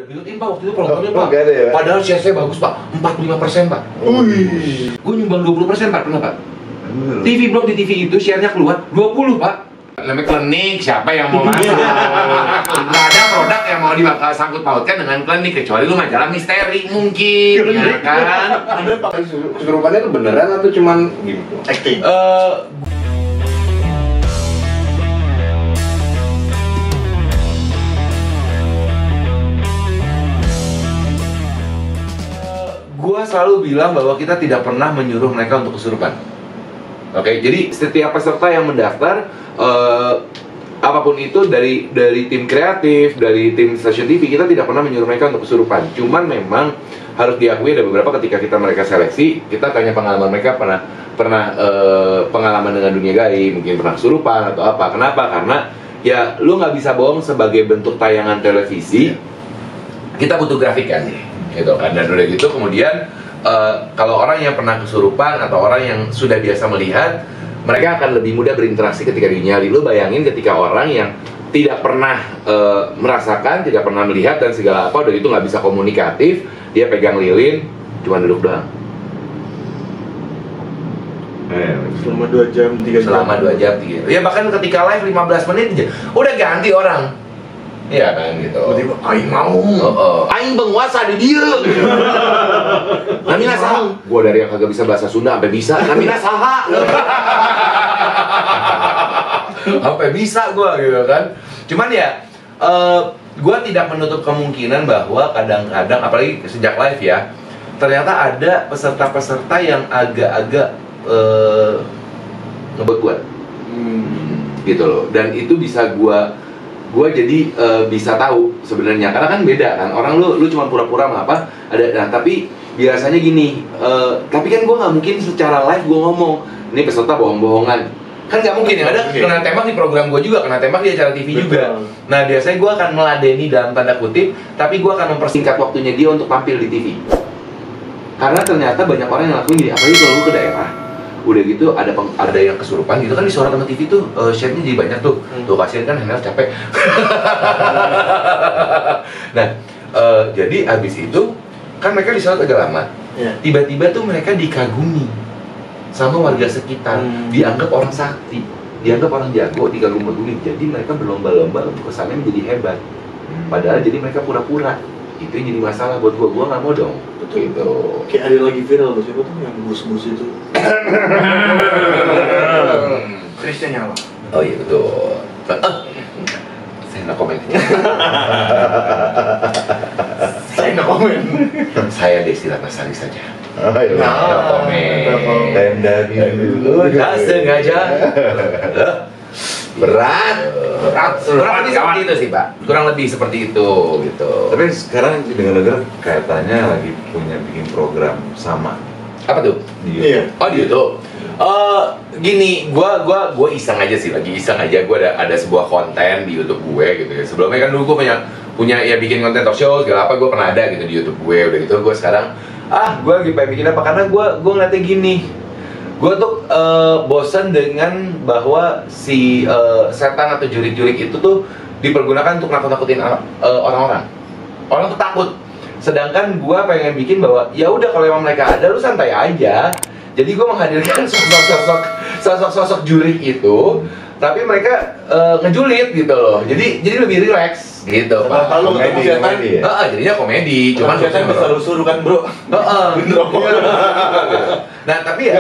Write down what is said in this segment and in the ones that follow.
built-in Pak, waktu itu programnya Pak. Nggak ada ya? Padahal share saya bagus Pak, 45% Pak. Wih. Gue nyumbang 20% Pak, pernah Pak? TV blog di TV itu share-nya keluar 20 Pak. Namanya klinik, siapa yang mau masuk? Nggak ada produk yang mau disangkut pautkan dengan klinik kecuali lu majalah misteri mungkin, ya kan? Ada Pak, kesurupannya itu beneran atau cuman gitu? Acting? Gua selalu bilang bahwa kita tidak pernah menyuruh mereka untuk kesurupan. Oke, jadi setiap peserta yang mendaftar, apapun itu dari tim kreatif, dari tim stasiun TV, kita tidak pernah menyuruh mereka untuk kesurupan. Cuman memang harus diakui ada beberapa ketika mereka seleksi, kita tanya pengalaman mereka pernah pengalaman dengan dunia gaib, mungkin pernah kesurupan atau apa. Kenapa? Karena ya lu nggak bisa bohong sebagai bentuk tayangan televisi. Kita butuh grafik kan, gitu kan. Dan udah gitu kemudian kalau orang yang pernah kesurupan atau orang yang sudah biasa melihat, mereka akan lebih mudah berinteraksi ketika dinyali. Lu bayangin ketika orang yang tidak pernah merasakan, tidak pernah melihat dan segala apa, udah itu nggak bisa komunikatif, dia pegang lilin, cuma duduk doang. Selama 2 jam, 3 jam. Selama 2 jam, 3 jam. Ya bahkan ketika live 15 menit aja, udah ganti orang. Iya kan gitu. Tiba-tiba, aing mau. Aing penguasa di dia. Namina saha? Gua dari yang kagak bisa bahasa Sunda sampai bisa. Namina saha? Sampai bisa gua gitu kan. Cuman ya gua tidak menutup kemungkinan bahwa kadang-kadang apalagi sejak live ya, ternyata ada peserta-peserta yang agak-agak ngebekuan. Gitu loh. Dan itu bisa gua jadi bisa tahu sebenarnya, karena kan beda kan, orang lu cuma pura-pura apa ada. Nah tapi biasanya gini, tapi kan gue nggak mungkin secara live gue ngomong ini peserta bohong-bohongan, kan nggak mungkin ya. Ada kena tembak di program gue juga, kena tembak di acara TV juga. Nah biasanya gue akan meladeni dalam tanda kutip, tapi gue akan mempersingkat waktunya dia untuk tampil di TV, karena ternyata banyak orang yang ngelakuin gini, apalagi kalau lu ke daerah. Udah gitu ada yang kesurupan gitu kan, disorot sama TV tuh share-nya jadi banyak tuh. Tuh kasihan kan, Henel capek. Nah, jadi abis itu kan mereka disorot agak lama. Tiba-tiba tuh mereka dikagumi sama warga sekitar, dianggap orang sakti, dianggap orang jago, dikagumi. Jadi mereka berlomba-lomba untuk kesannya menjadi hebat. Padahal jadi mereka pura-pura. Itu yang jadi masalah buat gua nggak mau dong. Betul. Gitu. Kayak ada lagi viral tuh, siapa tuh yang bus-bus itu? Krisnya nyala. Oh iya betul. Saya nggak komen. Saya nggak komen. Saya Desi Ratnasari saja. Nggak komen. Tenda dulu. Nggak sengaja. Berat. Kurang lebih seperti itu sih Pak. Kurang lebih seperti itu gitu. Tapi sekarang dengar-dengar kayaknya lagi punya bikin program sama. Apa tuh? Di Iya. YouTube. Oh di YouTube. Gini, gua iseng aja sih, lagi iseng aja. Gua ada sebuah konten di YouTube gue gitu ya. Sebelumnya kan dulu gua punya ya bikin konten talk show segala apa, gua pernah ada gitu di YouTube gue. Udah gitu gua sekarang gua lagi pengen bikin apa, karena gua ngeliatnya gini. Gue tuh bosan dengan bahwa si setan atau jurik-jurik itu tuh dipergunakan untuk nakut-nakutin orang-orang. Orang tuh takut. Sedangkan gue pengen bikin bahwa ya udah kalau emang mereka ada, lu santai aja. Jadi gue menghadirkan sosok-sosok jurik itu, tapi mereka ngejulit gitu loh. Jadi lebih rileks gitu Pak. Kalau ketemu setan, jadinya komedi. Cuman setan bisa lu suruh kan bro. Nah tapi ya,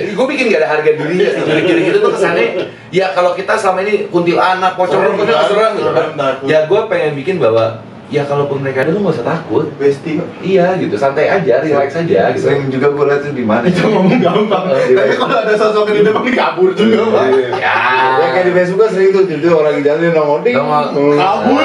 gue bikin gak ada harga dirinya sih. Jurik-jurik itu tuh kesannya ya kalau kita selama ini kuntilanak, pocong, keseruan gitu kan. Ya gue pengen bikin bahwa ya kalaupun mereka ada, lu gak usah takut. Bestie. Iya gitu, santai aja, relax aja gitu. Sering juga gue lihat tuh di mana. Itu ngomong gampang. Tapi kalau ada sosok di depan kabur juga Pak. Ya kayak di Facebook kan sering tuh, jadi orang jalan nongol ding. Kabur.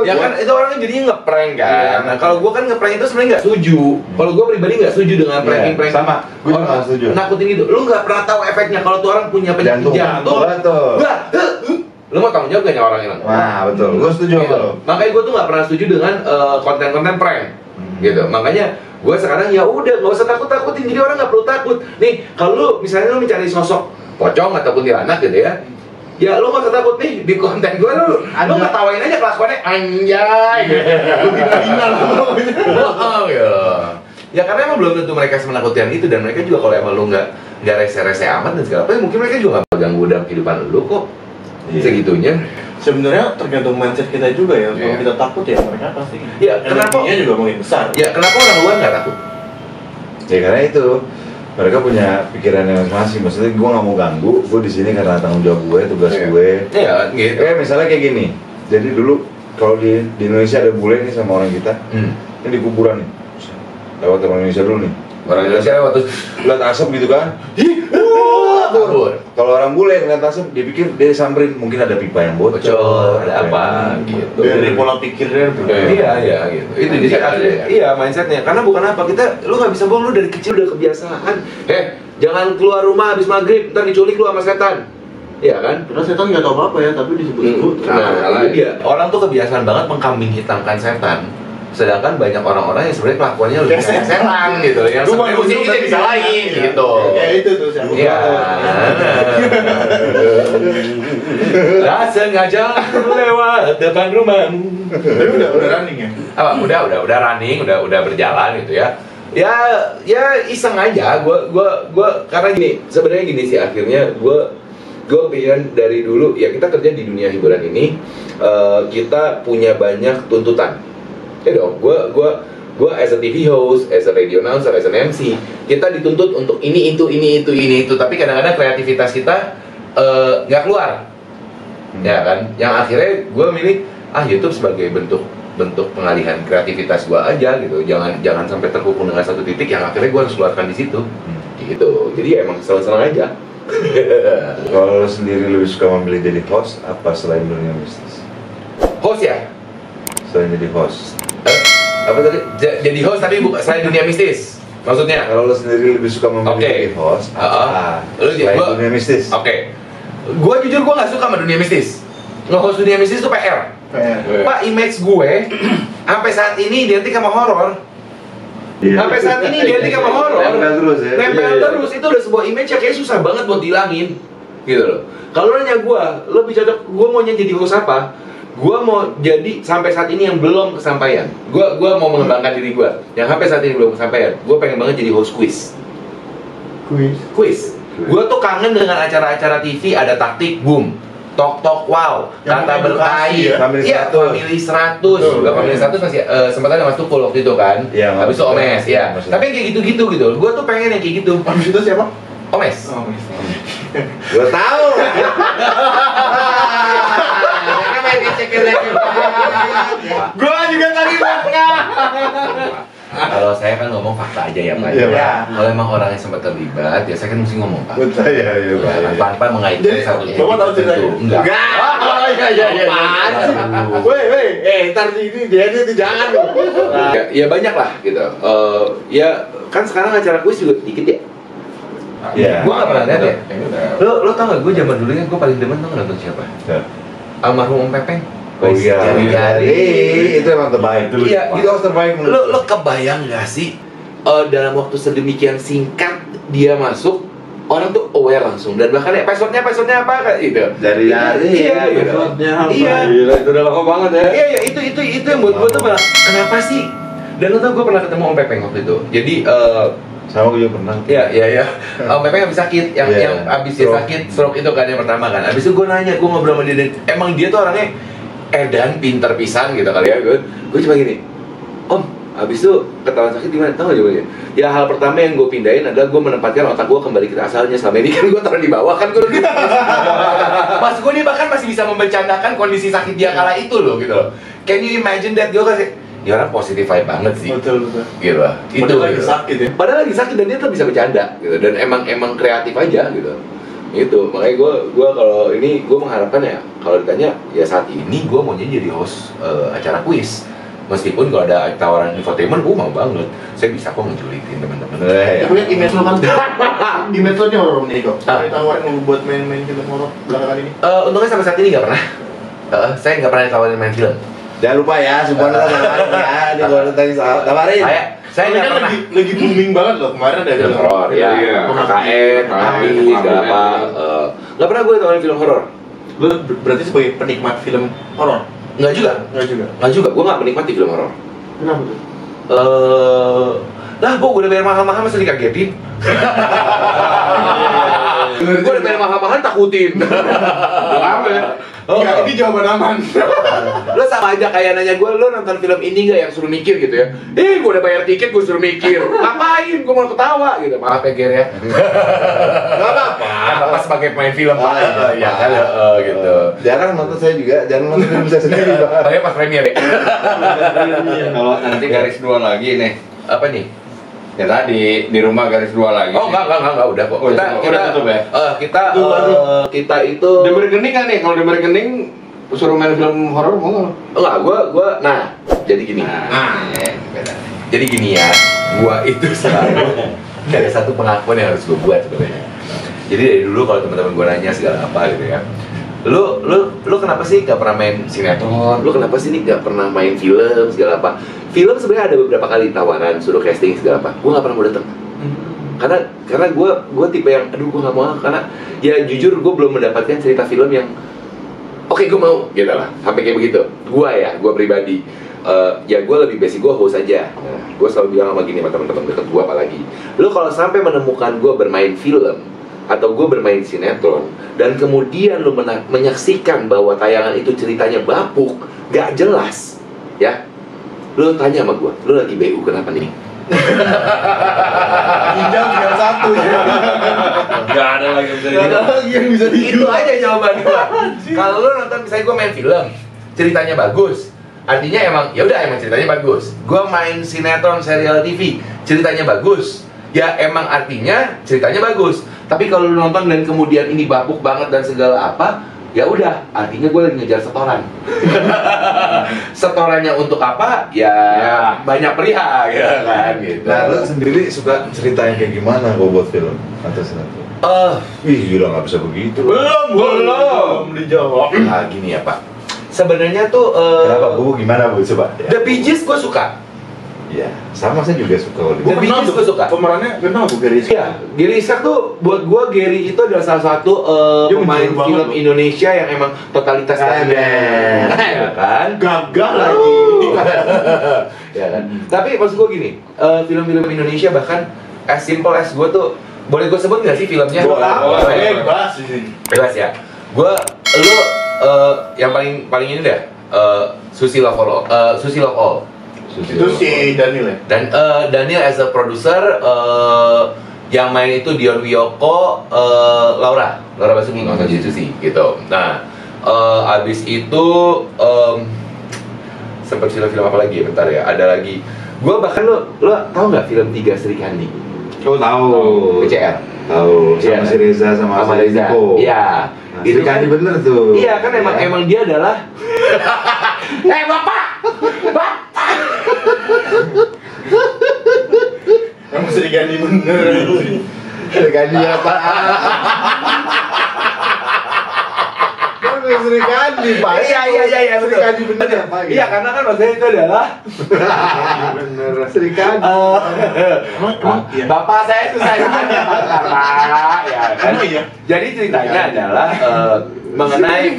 Ya kan itu orangnya jadinya ngeprank kan. Nah kalau gue kan ngeprank itu sebenarnya nggak setuju. Kalau gue pribadi nggak setuju dengan pranking-pranking. Sama, gue juga nggak setuju. Nakutin gitu. Lu nggak pernah tahu efeknya kalau tuh orang punya penyakit jantung. Betul. Lu mau tanggung jawab gak nih orang yang? Nah betul, gue setuju sama lo. Makanya gue tuh nggak pernah setuju dengan konten-konten prank. Gitu. Makanya gue sekarang ya udah nggak usah takut-takutin. Jadi orang nggak perlu takut. Nih kalau lu misalnya lu mencari sosok pocong ataupun kuntilanak gitu ya, ya lu nggak usah takut nih di konten gue lu ketawain aja kelakuannya anjay Lebih final lah pokoknya. oh ya karena emang belum tentu mereka semenakutkan itu, dan mereka juga kalau emang lu nggak rese-rese amat dan segala apa, mungkin mereka juga nggak mengganggu dalam kehidupan lu kok. Segitunya. Sebenarnya tergantung mindset kita juga ya. Kalau kita takut ya mereka pasti. Ya, kenapa? Energinya juga makin besar. Ya, kenapa orang luar nggak takut? Ya karena itu mereka punya pikiran yang masing-masing. Maksudnya gue nggak mau ganggu, gue di sini karena tanggung jawab gue, tugas gue. Iya, gitu. Misalnya kayak gini. Jadi dulu kalau di Indonesia ada bule nih sama orang kita, ini di kuburan nih. Lewat orang Indonesia dulu nih. Orang Indonesia lewat terus lihat asap gitu kan. kabur. Kalau orang bule ngeliat asap, dia pikir dia samperin mungkin ada pipa yang bocor, ada apa gitu. Dari pola pikirnya berbeda. Iya gitu. Itu jadi iya mindsetnya. Karena bukan apa, lu nggak bisa bohong, lu dari kecil udah kebiasaan. Jangan keluar rumah habis maghrib, ntar diculik lu sama setan. Iya kan? Karena setan nggak tahu apa-apa ya, tapi disebut-sebut. Nah, itu dia. Orang tuh kebiasaan banget mengkambing hitamkan setan. Sedangkan banyak orang-orang yang sebenarnya kelakuannya lebih kayak setan gitu, yang sebenarnya mesti kita disalahin gitu. Kayak itu tuh siapa? Iya. Gak sengaja lewat depan rumahmu. Tapi udah running ya? Apa? Udah running, udah berjalan gitu ya. Ya iseng aja. Gua karena gini, sebenarnya gini sih akhirnya gue pikiran dari dulu ya, kita kerja di dunia hiburan ini, kita punya banyak tuntutan. Ya dong, gue as a TV host, as a radio announcer, as an MC, kita dituntut untuk ini itu, tapi kadang-kadang kreativitas kita nggak keluar, ya kan? Yang akhirnya gue milih YouTube sebagai bentuk pengalihan kreativitas gue aja gitu, jangan sampai terkukung dengan satu titik yang akhirnya gue harus keluarkan di situ, gitu. Jadi emang senang-senang aja. Kalau lo sendiri lebih suka memilih jadi host apa selain dunia mistis? Host ya? Selain jadi host. Apa tadi? Jadi host tapi bukan selain dunia mistis. Maksudnya? Kalau lo sendiri lebih suka memilih jadi host selain dunia mistis? Oke. Gue jujur gue nggak suka sama dunia mistis. Nge-host dunia mistis itu PR. Pak, image gue sampai saat ini identik sama horor. Sampai saat ini identik sama horor. Nempel terus ya. Nempel terus, itu udah sebuah image yang kayaknya susah banget buat dihilangin. Gitu loh. Kalau nanya gue, lebih cocok gue maunya jadi host apa? Gue mau jadi sampai saat ini yang belum kesampaian. Gue mau mengembangkan diri gue yang sampai saat ini belum kesampaian. Gue pengen banget jadi host quiz. Gue tuh kangen dengan acara-acara TV ada taktik boom, tok wow, yang kata berkait, ya? Family 100. Family 100 masih sempat ada Mas Tukul waktu itu kan. Iya, habis itu Omes ya. Tapi yang kayak gitu-gitu gitu. Gue tuh pengen yang kayak gitu. Habis itu siapa? Omes. Gue tahu. Gue juga tadi kalau saya kan ngomong fakta aja ya Pak. Iya. Kalau emang orangnya sempat terlibat, ya saya kan mesti ngomong Pak. Betul ya. Tanpa mengaitkan satu titik. Bapak tahu ceritanya? Enggak. Iya. Weh, ntar ini dia jangan loh. Ya banyak lah gitu. Ya kan sekarang acara kuis juga dikit ya. Iya. Gue nggak pernah lihat ya. Lo tau gak? Gue zaman dulu kan gue paling demen tuh nonton siapa? Almarhum Om Pepeng. Oh iya. Jari-jari. Itu emang terbaik dulu. Iya, itu harus terbaik menurut. Lo kebayang gak sih dalam waktu sedemikian singkat dia masuk, orang tuh aware langsung, dan bahkan ya passwordnya apa kan itu. Jari-jari. Iya, gitu. Iya. Gila, itu udah lama banget ya. Iya, itu yang buat gue tuh malah kenapa sih? Dan lo tau gue pernah ketemu Om Pepeng waktu itu. Jadi sama gue juga pernah. Iya. Om Pepeng habis sakit, yang habis dia sakit stroke itu kan yang pertama kan. Habis itu gue nanya, gue ngobrol sama dia, dan emang dia tuh orangnya edan pinter pisan gitu kali ya. Gue cuma gini, Om, habis itu ketahuan sakit gimana? Tahu gak jawabannya? Ya hal pertama yang gue pindahin adalah gue menempatkan otak gue kembali ke asalnya. Selama ini kan gue taruh di bawah kan gue gitu. Mas gue nih bahkan masih bisa membercandakan kondisi sakit dia kala itu loh gitu loh. Can you imagine that? Gue kasih, dia orang positif vibe banget sih. Betul. Gitu. Itu lagi sakit ya. Padahal lagi sakit dan dia tetap bisa bercanda gitu, dan emang kreatif aja gitu. Itu makanya gue kalau ini gue mengharapkan ya, kalau ditanya ya saat ini gue maunya jadi host acara kuis. Meskipun kalau ada tawaran infotainment, gue mau banget. Saya bisa kok ngejulitin teman-teman. Tapi kan image lo kan, image lo nih horor nih kok. Ditawarin lo buat main-main film horor belakangan ini. Untungnya sampai saat ini nggak pernah. Saya nggak pernah ditawarin main film. Jangan lupa ya, semua tawarin ya. Di luar tadi tawarin. Saya nggak kan pernah. lagi booming banget loh kemarin ada Film horor, ya. KKN, Kami, segala apa. Nggak pernah gue ditawarin film horor. Lu berarti sebagai penikmat film horor? Enggak juga. Enggak juga. Gue nggak menikmati film horor. Kenapa tuh? Lah, gue udah bayar mahal-mahal masih dikagetin. Gue udah bayar mahal-mahal takutin. Apa ya? Ya, ini jawaban aman. Lo sama aja kayak nanya gue, lo nonton film ini nggak yang suruh mikir gitu ya? Gue udah bayar tiket, gue suruh mikir. Ngapain? Gue mau ketawa gitu. Maaf ya, Ger ya. Gak apa-apa. Kan Bapak sebagai pemain film Pak. Iya kan? Gitu. Jarang nonton saya juga, jarang nonton film saya sendiri. Pakai pas premier ya? Kalau nanti garis 2 lagi nih. Apa nih? Ya tadi di rumah garis 2 lagi. Oh enggak, udah kok. Oh, udah tutup ya? Kita itu Udah bergening kan nih? Kalau udah bergening suruh main film horor mau nggak? enggak, gua nah, jadi gini. Beda. Jadi gini ya, gua itu selalu ada satu pengakuan yang harus gua buat sebenarnya. Jadi dari dulu kalau teman-teman gua nanya segala apa gitu ya. Lu kenapa sih gak pernah main sinetron? Lu kenapa sih nih gak pernah main film segala apa? Film sebenarnya ada beberapa kali tawaran suruh casting segala apa. Gua gak pernah mau datang. Karena gue tipe yang aduh gue gak mau, karena ya jujur gue belum mendapatkan cerita film yang oke, gue mau gitu lah, sampai kayak begitu. Gue pribadi ya gue lebih basic, gue host aja. Gue selalu bilang sama gini sama teman-teman deket gue, apalagi lu kalau sampai menemukan gue bermain film atau gue bermain sinetron dan kemudian lu menyaksikan bahwa tayangan itu ceritanya bapuk, gak jelas, ya lu tanya sama gue, lu lagi BU kenapa nih? Injam tinggal satu ya. Gak ada lagi yang bisa Itu aja jawaban gua. Kalau lu nonton misalnya gua main film, ceritanya bagus, artinya emang ceritanya bagus. Gua main sinetron, serial TV, ceritanya bagus, ya emang artinya ceritanya bagus. Tapi kalau lu nonton dan kemudian ini bapuk banget dan segala apa, ya udah, artinya gue lagi ngejar setoran. Setorannya untuk apa? Ya banyak perihal, ya kan gitu. Nah, lu sendiri suka cerita yang kayak gimana kok buat film atau sinetron? Gila nggak bisa begitu. belum dijawab. Gini ya Pak. Sebenarnya tuh Kenapa Bu? Gimana Bu? Coba. The Bee Gees gue suka. Ya, sama saya juga suka kalau The Bee Gees gue suka. Pemerannya kenal Bu Gary? Iya, Gary Ishak tuh buat gua Gary itu adalah salah satu Dia pemain menjauh film banget. Indonesia yang emang totalitas Keren. ya kan? Gagal lagi. Ya kan? Tapi maksud gua gini, film-film Indonesia bahkan as simple as gua tuh, boleh gua sebut nggak sih filmnya? Boleh. Bebas ini. Bebas ya. Lu yang paling ini deh, Susi Love All. Itu si Daniel ya? Dan Daniel as a producer, yang main itu Dion Wiyoko, Laura Basuki nggak usah jadi Susi gitu. Nah, abis itu sempat film-film apa lagi ya? Bentar ya, ada lagi. Gua bahkan lo tahu nggak film 3 Sri Kandi? Oh tahu. PCR. Tahu. Sama Iya. si Reza sama Reza. Niko. Iya. Nah, Sri Kandi bener tuh. Iya kan emang dia adalah. Bapak. Kamu Sri Kandi bener. Sri Kandi apa? Sri Kandi Pak. Iya Sri Kandi bener apa? Iya karena kan maksudnya itu adalah Bener Sri Kandi. Iya. bapak saya itu saya Pak, ya kan. Emang iya? Jadi ceritanya adalah mengenai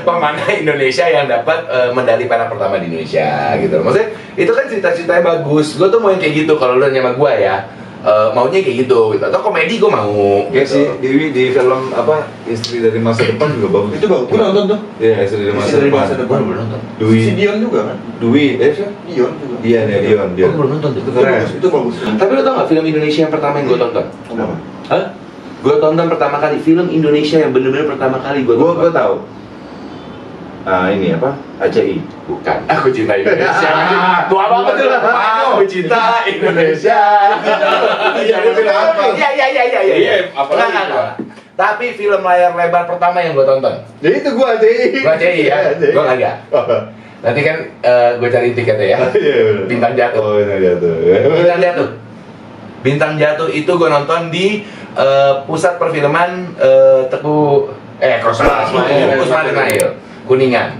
pemanah Indonesia yang dapat medali perak pertama di Indonesia gitu. Maksudnya itu kan cerita-ceritanya bagus. Gue tuh mau yang kayak gitu kalau lu nanya sama gue ya. Maunya kayak gitu. Atau komedi gue mau. Kayak si Dewi di film apa Istri dari Masa Depan juga bagus. Itu bagus. Gua nonton tuh. Iya, Istri dari Masa Istri dari Depan. Masa Depan. Belum nonton. Dwi. Si Dion juga kan? Dwi. Siapa? Dion juga. Iya, Dion. Gue belum nonton tuh. Itu keren. Itu bagus. Tapi lu tau gak film Indonesia yang pertama yang gue tonton? Kenapa? Hah? Gue tonton pertama kali film Indonesia yang bener-bener pertama kali gue tonton. Gue tahu. Ini apa? ACI. Bukan. Aku cinta Indonesia. Tua banget tuh. Aku cinta Indonesia. Iya, itu film apa? Iya. apalagi Enggak, gua? Tapi film layar lebar pertama yang gue tonton. Jadi itu gue ACI. Gue CI ya. Gue kagak. Nanti kan gue cari tiketnya ya. Bintang Jatuh. Oh, Bintang Jatuh. Bintang Jatuh. Bintang Jatuh itu gue nonton di pusat perfilman Usman Ismail Kuningan.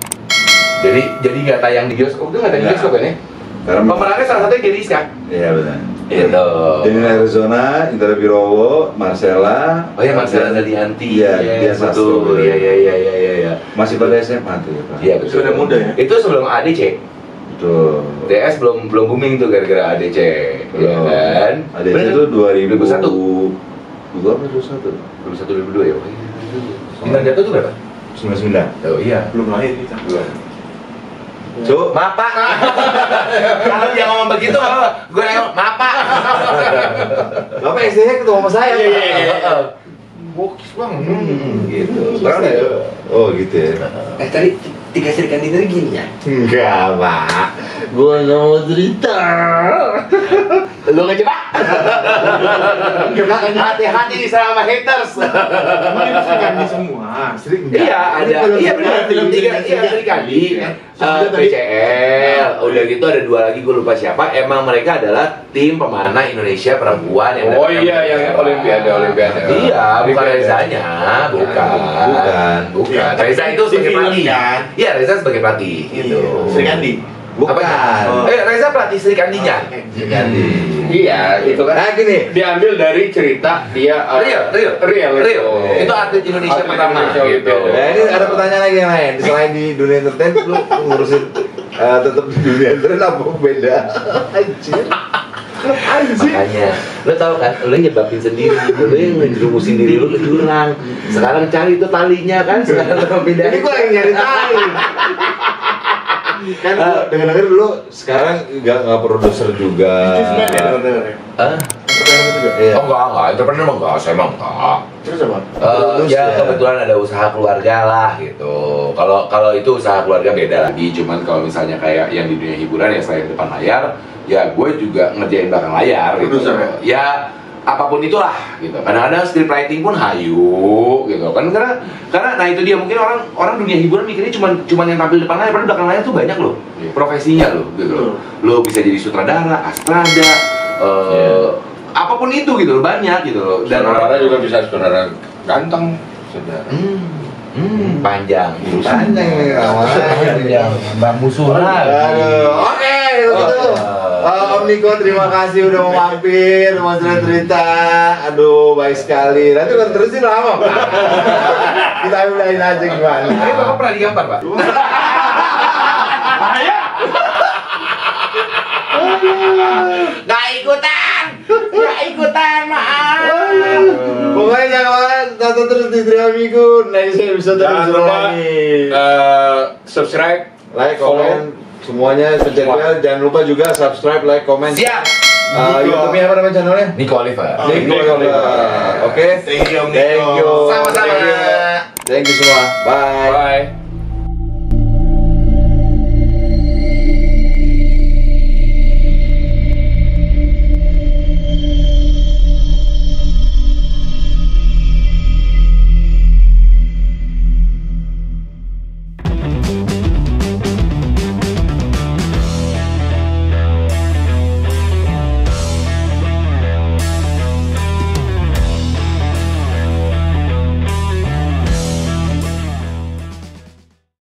Jadi nggak tayang di bioskop, itu nggak tayang di bioskop kan ya? Karena Pemerannya salah satunya Gary Ishak. Iya benar. Itu. Jadi Arizona, Indra Birowo, Marcella. Oh ya, Marcella Dalianti. Iya, dia betul. Sastro. Iya. Masih pada SMA tuh ya Pak? Iya betul. Sudah muda ya? Itu sebelum ADC. Betul. DS belum booming tuh gara-gara ADC. Iya kan? ADC itu 2001. 2002 atau 2001? 2001 2002 ya. Bintang Jatuh tuh berapa? 99. Oh iya. Belum lahir kita. Belum. So, Maaf Pak. Kalau dia ngomong begitu, gue nengok, maaf Pak. Bapak SD-nya ketemu sama saya. Iya. Bokis bang. Gitu. Sekarang Terus, ya. oh gitu ya. Tadi tiga serikan dinner gini ya? Enggak, Pak. Gua nggak mau cerita. Lu ngejebak. Hati-hati nih sama haters. Emang itu Sri Kandi semua. Sri enggak. Iya, ada. Iya benar. Iya, Sri Kandi. PCL. Udah gitu ada 2 lagi gue lupa siapa. Emang mereka adalah tim pemanah Indonesia perempuan yang Oh mendapatkan iya, yang medali. Olimpiade. Iya, bukan Olimpiade. Rezanya, bukan. Iya. Reza itu sebagai Di film pelatih. kan? Iya, Reza sebagai pelatih gitu. Sri Kandi. Bukan. Reza pelatih Sri Kandinya. Sri Kandi. Iya, itu kan. Nah gini, Diambil dari cerita dia Real. Itu atlet Indonesia Atlet pertama Indonesia gitu. nah ini ada pertanyaan lagi yang lain. Selain di dunia entertain, lu ngurusin tetap di dunia entertain apa beda? Anjir. Makanya, lo tau kan, lo nyebabin sendiri, lo yang ngerumusin diri lo ke jurang. Sekarang cari tuh talinya kan, sekarang lo pindah. Ini gua lagi nyari tali. Kan gua dengar-dengar dulu sekarang nggak produser juga. Businessman ya dengar-dengar ya. Hah? Entrepreneur juga. Iya. Oh enggak, entrepreneur mah enggak, saya mah enggak. Terus apa? Ya kebetulan ada usaha keluarga lah gitu. Kalau itu usaha keluarga beda lagi. Cuman kalau misalnya kayak yang di dunia hiburan ya selain depan layar, ya gue juga ngerjain belakang layar. Gitu. Produser ya? Ya apapun itulah gitu. Kadang-kadang script writing pun hayu gitu kan karena nah itu dia mungkin orang dunia hiburan mikirnya cuman yang tampil depan layar, padahal belakang layar tuh banyak loh profesinya loh gitu. Lo bisa jadi sutradara, astrada, apapun itu gitu loh, banyak gitu loh. Dan Saudara juga bisa saudara ganteng, saudara. Panjang. Panjang nih Panjang. Mbak musuh Aduh, oke gitu. Om Niko terima kasih udah mau mampir, mau cerita. Aduh, baik sekali. Nanti kalau terusin lama, Pak. Kita udahin aja gimana. Tapi Bapak pernah digambar, Pak? Gak ikutan, maaf. Pokoknya jangan tonton terus di Trio Minggu. Next episode Jangan lupa subscribe, like, komen, semuanya pencet bel. Jangan lupa juga subscribe, like, komen. Siap. YouTube-nya apa nama channelnya? Nico Oliver. Nico Oliver. Oke. Thank you Om Niko. Thank you. Sama-sama. Thank you semua. Bye. bye.